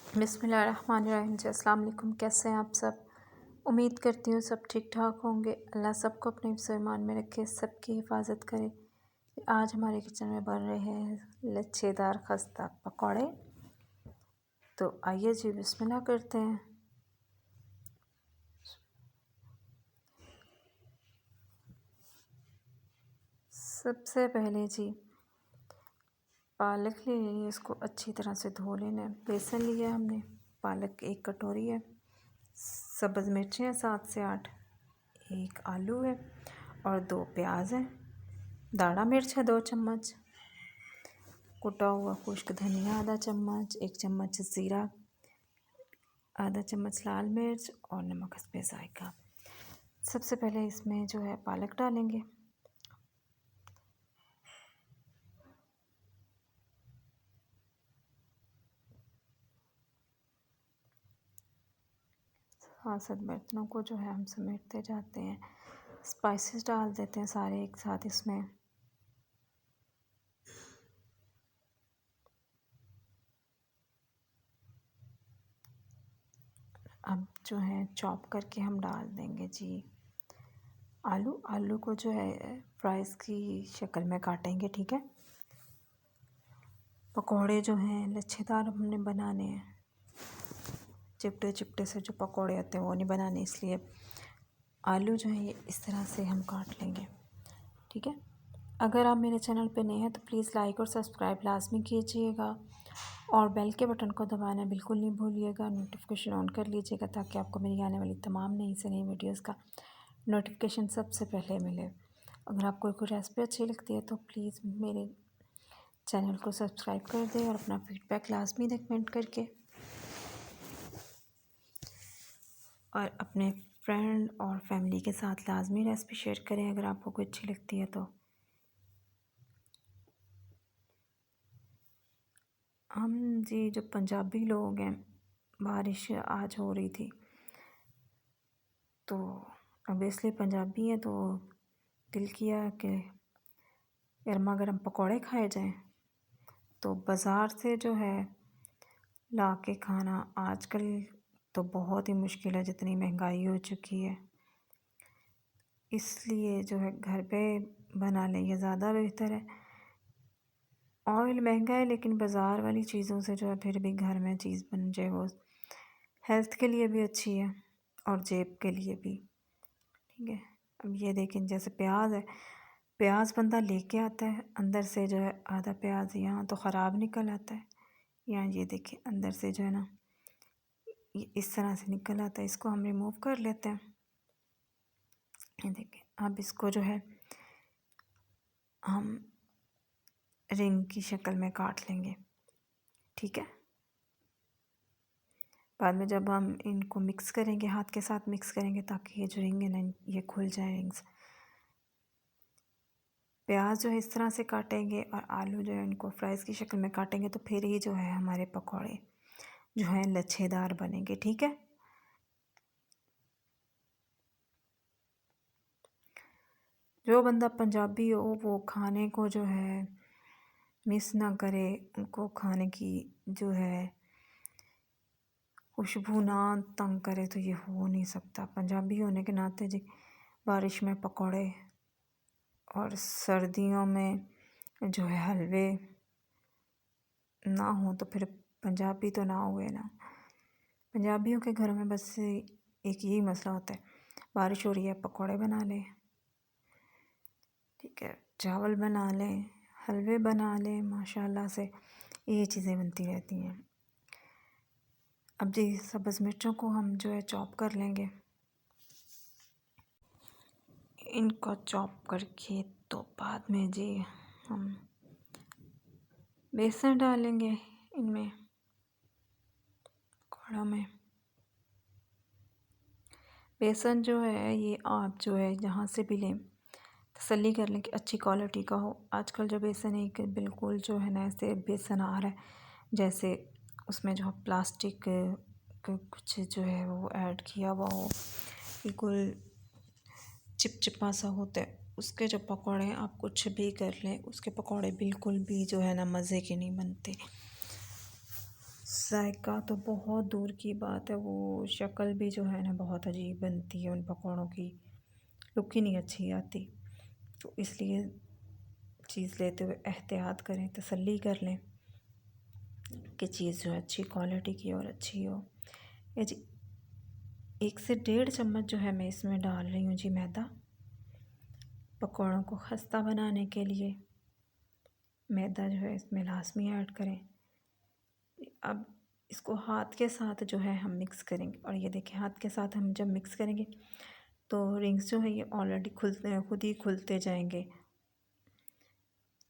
बिस्मिल्लाहिर्रहमानिर्रहीम जी, अस्सलाम वालेकुम। कैसे हैं आप सब? उम्मीद करती हूँ सब ठीक ठाक होंगे। अल्लाह सबको अपने ईमान में रखे, सबकी हिफाजत करे। आज हमारे किचन में बन रहे हैं लच्छेदार खस्ता पकौड़े। तो आइए जी बिस्मिल्लाह करते हैं। सबसे पहले जी पालक ले ली, इसको अच्छी तरह से धो लेना है। बेसन लिया हमने, पालक 1 कटोरी है, सब्ज़ मिर्चें हैं 7 से 8, 1 आलू है और 2 प्याज हैं, दाढ़ा मिर्च है 2 चम्मच, कुटा हुआ खुश्क धनिया आधा चम्मच, 1 चम्मच ज़ीरा, आधा चम्मच लाल मिर्च और नमक हस्बे ज़ायका। सबसे पहले इसमें जो है पालक डालेंगे। साथ बर्तनों को जो है हम समेटते जाते हैं। स्पाइसेस डाल देते हैं सारे एक साथ इसमें। अब जो है चॉप करके हम डाल देंगे जी आलू को जो है फ्राइज़ की शक्ल में काटेंगे, ठीक है। पकोड़े जो हैं लच्छेदार हमने बनाने हैं, चिपटे चिपटे से जो पकोड़े होते हैं वो नहीं बनाने, इसलिए आलू जो है ये इस तरह से हम काट लेंगे, ठीक है। अगर आप मेरे चैनल पे नए हैं तो प्लीज़ लाइक और सब्सक्राइब लाजमी कीजिएगा और बेल के बटन को दबाना बिल्कुल नहीं भूलिएगा। नोटिफिकेशन ऑन कर लीजिएगा ताकि आपको मेरी आने वाली तमाम नई से नई वीडियोस का नोटिफिकेशन सबसे पहले मिले। अगर आपको कोई रेसिपी अच्छी लगती है तो प्लीज़ मेरे चैनल को सब्सक्राइब कर दें और अपना फीडबैक लाजमी दें कमेंट करके, और अपने फ्रेंड और फैमिली के साथ लाजमी रेसिपी शेयर करें अगर आपको कोई अच्छी लगती है तो। हम जी जो पंजाबी लोग हैं, बारिश आज हो रही थी तो ऑब्वियसली पंजाबी हैं, तो दिल किया कि गर्मा गर्म पकौड़े खाए जाएं। तो बाज़ार से जो है ला के खाना आजकल तो बहुत ही मुश्किल है, जितनी महंगाई हो चुकी है, इसलिए जो है घर पे बना लें ये ज़्यादा बेहतर है। ऑयल महंगा है लेकिन बाज़ार वाली चीज़ों से जो है फिर भी घर में चीज़ बन जाए वो हेल्थ के लिए भी अच्छी है और जेब के लिए भी, ठीक है। अब ये देखें जैसे प्याज है, प्याज बंदा लेके आता है, अंदर से जो है आधा प्याज यहाँ तो ख़राब निकल आता है, यहाँ ये देखें अंदर से जो है ना ये इस तरह से निकल आता है। इसको हम रिमूव कर लेते हैं। ये देखें अब इसको जो है हम रिंग की शक्ल में काट लेंगे, ठीक है। बाद में जब हम इनको मिक्स करेंगे, हाथ के साथ मिक्स करेंगे ताकि ये जो रिंग है ना ये खुल जाए रिंग्स। प्याज जो है इस तरह से काटेंगे और आलू जो है इनको फ्राइज़ की शक्ल में काटेंगे, तो फिर ही जो है हमारे पकौड़े जो हैं लच्छेदार बनेंगे, ठीक है। जो बंदा पंजाबी हो वो खाने को जो है मिस ना करे, उनको खाने की जो है खुशबू ना तंग करे, तो ये हो नहीं सकता। पंजाबी होने के नाते जी बारिश में पकौड़े और सर्दियों में जो है हलवे ना हो तो फिर पंजाबी तो ना हुए ना। पंजाबियों के घरों में बस एक यही मसला होता है, बारिश हो रही है पकौड़े बना लें, ठीक है, चावल बना लें, हलवे बना लें, माशाल्लाह से ये चीज़ें बनती रहती हैं। अब जी सब्ज़ मिर्चों को हम जो है चॉप कर लेंगे। इनको चॉप करके तो बाद में जी हम बेसन डालेंगे इनमें पकौड़ों में। बेसन जो है ये आप जो है जहाँ से भी लें तसल्ली कर लें कि अच्छी क्वालिटी का हो। आजकल जो बेसन है कि बिल्कुल जो है ना ऐसे बेसन आ रहा है जैसे उसमें जो प्लास्टिक कुछ जो है वो ऐड किया हुआ हो, बिल्कुल चिपचिपा सा होता है। उसके जो पकौड़े हैं आप कुछ भी कर लें उसके पकौड़े बिल्कुल भी जो है ना मज़े के नहीं बनते। जायका तो बहुत दूर की बात है, वो शक्ल भी जो है ना बहुत अजीब बनती है, उन पकौड़ों की लुक ही नहीं अच्छी आती। तो इसलिए चीज़ लेते हुए एहतियात करें, तसल्ली कर लें कि चीज़ जो है अच्छी क्वालिटी की और अच्छी हो। ये जी 1 से 1.5 चम्मच जो है मैं इसमें डाल रही हूँ जी मैदा, पकौड़ों को खस्ता बनाने के लिए मैदा जो है इसमें लाजमी ऐड करें। अब इसको हाथ के साथ जो है हम मिक्स करेंगे, और ये देखिए हाथ के साथ हम जब मिक्स करेंगे तो रिंग्स जो है ये ऑलरेडी खुलते खुद ही खुलते जाएंगे,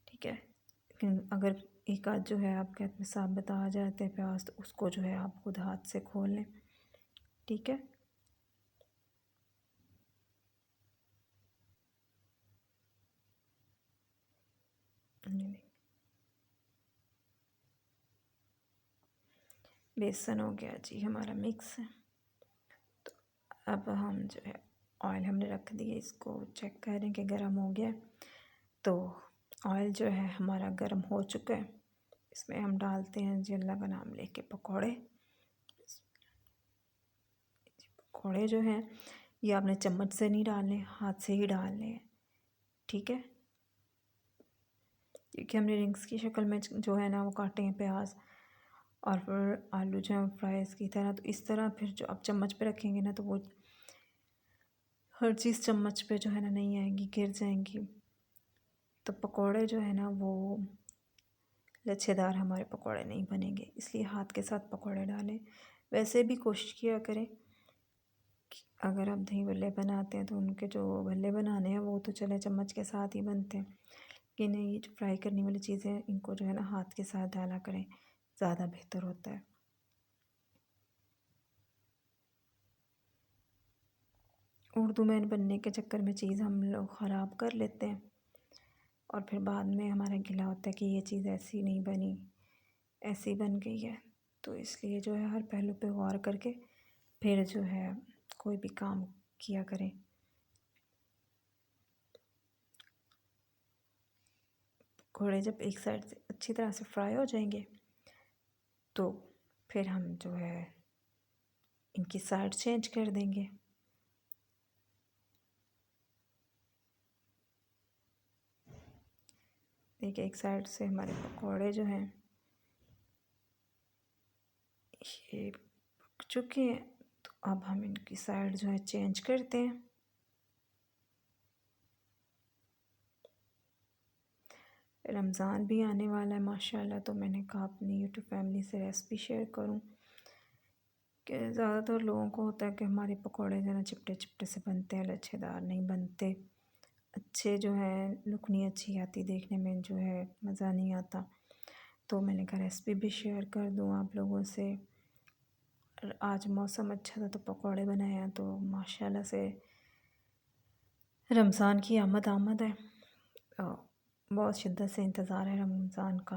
ठीक है। लेकिन अगर एक आध जो है आपके हाथ में साबुत आ जाते हैं प्याज, तो उसको जो है आप खुद हाथ से खोल लें, ठीक है। बेसन हो गया जी हमारा मिक्स। तो अब हम जो है ऑयल हमने रख दिए, इसको चेक करें कि गर्म हो गया। तो ऑयल जो है हमारा गर्म हो चुका है, इसमें हम डालते हैं जी अल्लाह का नाम लेके पकौड़े। पकौड़े जो हैं ये आपने चम्मच से नहीं डालने, हाथ से ही डालने हैं, ठीक है। क्योंकि हमने रिंग्स की शक्ल में जो है ना वो काटे हैं प्याज, और फिर आलू जो है फ्राइज़ की तरह, तो इस तरह फिर जो आप चम्मच पे रखेंगे ना तो वो हर चीज़ चम्मच पे जो है ना नहीं आएंगी, गिर जाएंगी। तो पकोड़े जो है ना वो लच्छेदार हमारे पकोड़े नहीं बनेंगे, इसलिए हाथ के साथ पकोड़े डालें। वैसे भी कोशिश किया करें कि अगर आप दही भल्ले बनाते हैं तो उनके जो भल्ले बनाने हैं वो तो चले चम्मच के साथ ही बनते हैं, कि नहीं ये जो फ्राई करने वाली चीज़ें हैं इनको जो है ना हाथ के साथ डाला करें, ज़्यादा बेहतर होता है। उर्दू मैन बनने के चक्कर में चीज़ हम लोग ख़राब कर लेते हैं, और फिर बाद में हमारा गिला होता है कि ये चीज़ ऐसी नहीं बनी, ऐसी बन गई है। तो इसलिए जो है हर पहलू पे गौर करके फिर जो है कोई भी काम किया करें। पकौड़े जब एक साइड से अच्छी तरह से फ्राई हो जाएंगे तो फिर हम जो है इनकी साइड चेंज कर देंगे। देखिए एक साइड से हमारे पकौड़े जो हैं ये पक चुके हैं, तो अब हम इनकी साइड जो है चेंज करते हैं। रमज़ान भी आने वाला है माशाल्लाह, तो मैंने कहा अपनी यूट्यूब फैमिली से रेसिपी शेयर करूं कि ज़्यादातर लोगों को होता है कि हमारे पकौड़े जो है चिपटे चिपटे से बनते हैं, लच्छेदार नहीं बनते, अच्छे जो है लुक नहीं अच्छी आती, देखने में जो है मज़ा नहीं आता। तो मैंने कहा रेसिपी भी शेयर कर दूँ आप लोगों से। और आज मौसम अच्छा था तो पकौड़े बनाए हैं, तो माशाल्लाह से रमज़ान की आमद आमद है। बहुत शिद्दत से इंतज़ार है रमज़ान का,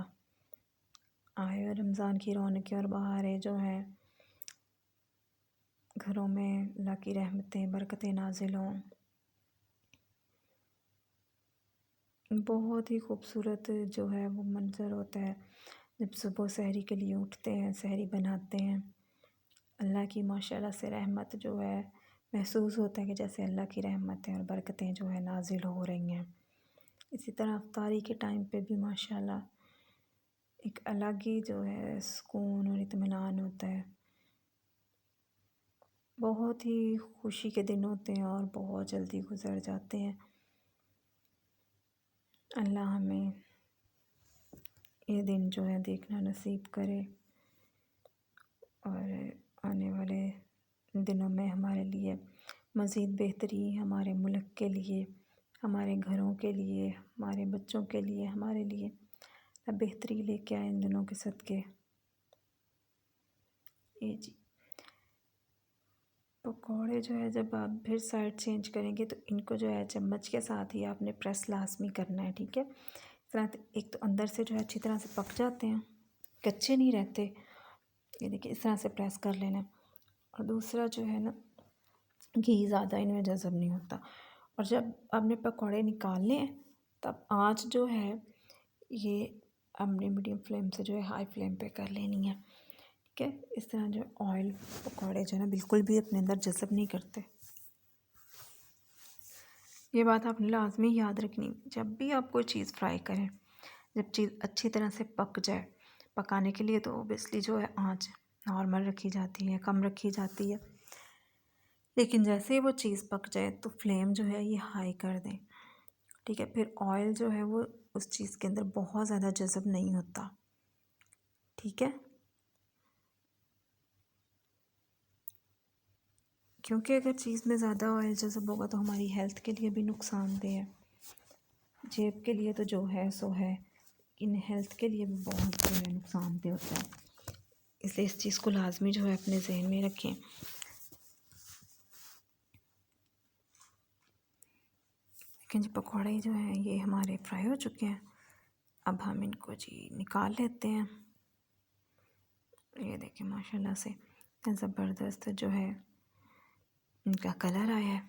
आए और रमज़ान की रौनकें और बहारें जो हैं घरों में अल्लाह की रहमतें बरकतें नाजिल हों। बहुत ही खूबसूरत जो है वो मंज़र होता है जब सुबह सहरी के लिए उठते हैं, सहरी बनाते हैं। अल्लाह की माशाल्लाह से रहमत जो है महसूस होता है कि जैसे अल्लाह की रहमतें और बरकतें जो है नाजिल हो रही हैं। इसी तरह अफ्तारी के टाइम पे भी माशाल्लाह एक अलग ही जो है सुकून और इत्मीनान होता है। बहुत ही खुशी के दिन होते हैं और बहुत जल्दी गुज़र जाते हैं। अल्लाह हमें ये दिन जो है देखना नसीब करे, और आने वाले दिनों में हमारे लिए मज़ीद बेहतरी, हमारे मुल्क के लिए, हमारे घरों के लिए, हमारे बच्चों के लिए, हमारे लिए बेहतरी लेके आए इन दिनों के सदक़े। ये जी पकौड़े जो है जब आप फिर साइड चेंज करेंगे तो इनको जो है चम्मच के साथ ही आपने प्रेस लाज़मी करना है, ठीक है। इस तरह एक तो अंदर से जो है अच्छी तरह से पक जाते हैं, कच्चे नहीं रहते। ये देखिए इस तरह से प्रेस कर लेना है। और दूसरा जो है ना घी ज़्यादा इनमें जज़ब नहीं होता। और जब आपने पकौड़े निकालने हैं तब आँच जो है ये हमने मीडियम फ्लेम से जो है हाई फ्लेम पे कर लेनी है। ठीक है। इस तरह जो ऑयल पकौड़े जो है ना बिल्कुल भी अपने अंदर जज़ब नहीं करते। ये बात आपने लाजमी याद रखनी, जब भी आप कोई चीज़ फ्राई करें, जब चीज़ अच्छी तरह से पक जाए, पकाने के लिए तो ओबियसली जो है आँच नॉर्मल रखी जाती है, कम रखी जाती है, लेकिन जैसे ही वो चीज़ पक जाए तो फ्लेम जो है ये हाई कर दें। ठीक है, फिर ऑयल जो है वो उस चीज़ के अंदर बहुत ज़्यादा जज़ब नहीं होता। ठीक है, क्योंकि अगर चीज़ में ज़्यादा ऑयल जज़ब होगा तो हमारी हेल्थ के लिए भी नुकसानदेह है। जेब के लिए तो जो है सो है, इन हेल्थ के लिए भी बहुत जो है नुकसानदेह होता है। इसलिए इस चीज़ को लाजमी जो है अपने जहन में रखें। लेकिन जी पकौड़े जो हैं ये हमारे फ्राई हो चुके हैं, अब हम इनको जी निकाल लेते हैं। ये देखिए माशाल्लाह से ज़बरदस्त जो है इनका कलर आया है,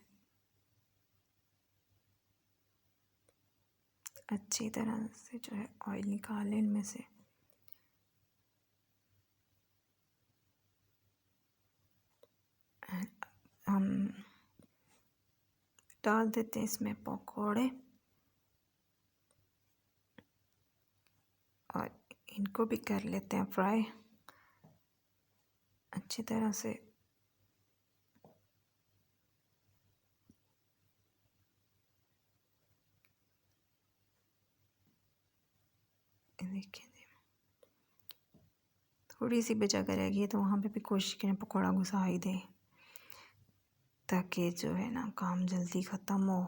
अच्छी तरह से जो है ऑयल निकाल लें इनमें से। हम डाल देते हैं इसमें पकौड़े और इनको भी कर लेते हैं फ्राई अच्छी तरह से। देखिए थोड़ी सी भी जगह रहेगी तो वहाँ पे भी कोशिश करें पकौड़ा घुसा ही दें, ताकि जो है ना काम जल्दी ख़त्म हो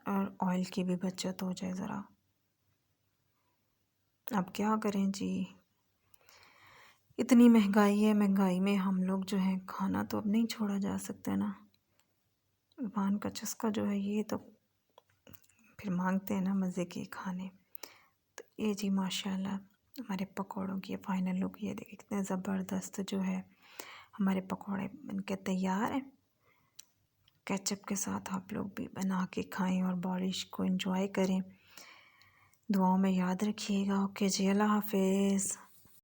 और ऑयल की भी बचत हो जाए ज़रा। अब क्या करें जी, इतनी महंगाई है, महंगाई में हम लोग जो है खाना तो अब नहीं छोड़ा जा सकता ना। पान का चस्का जो है ये तो फिर मांगते हैं ना मज़े के खाने। तो ये जी माशाल्लाह हमारे पकौड़ों की फाइनल लुक ये देखिए कितने ज़बरदस्त जो है हमारे पकौड़े बनके तैयार हैं। केचप के साथ आप लोग भी बना के खाएं और बारिश को एंजॉय करें। दुआओं में याद रखिएगा। ओके जी, अल्लाह हाफिज़।